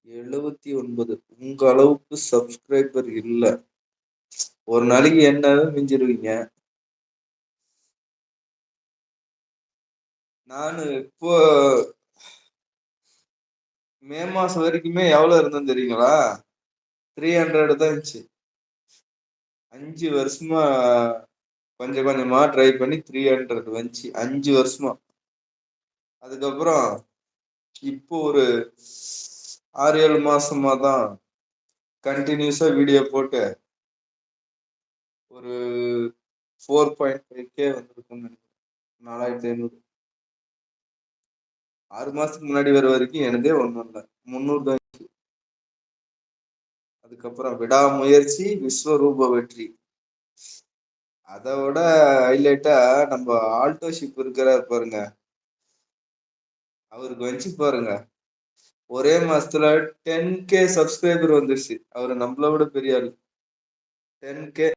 79. உங்க அளவுக்கு சப்ஸ்கிரைபர் இல்ல. ஒரு நாளைக்கு என்னவே மிஞ்சிருவீங்க. நானு இப்போ மே மாசம் வரைக்குமே எவ்வளவு இருந்தேன்னு தெரியுங்களா? 300 தான் இருந்துச்சு. 5 வருஷமா கொஞ்சம் கொஞ்சமா ட்ரை பண்ணி 300 வந்துச்சு. 5 வருஷமா. அதுக்கப்புறம் இப்போ ஒரு 6-7 மாசமா தான் கண்டினியூஸா வீடியோ போட்டு ஒரு 4.5K வந்திருக்கும்னு நினைக்கிறேன். 4500. 6 மாசத்துக்கு முன்னாடி வர வரைக்கும் எனதே ஒண்ணும் இல்லை. 300 தான். அதுக்கப்புறம் விடாமுயற்சி விஸ்வரூப வெற்றி. அதை விட ஹைலைட்டா நம்ம ஆல்டோஷிப் இருக்கிறார் பாருங்க, அவருக்கு வச்சு பாருங்க, ஒரே மாசத்துல 10K சப்ஸ்கிரைபர் வந்துருச்சு. அவரு நம்மள விட பெரிய ஆளு. 10K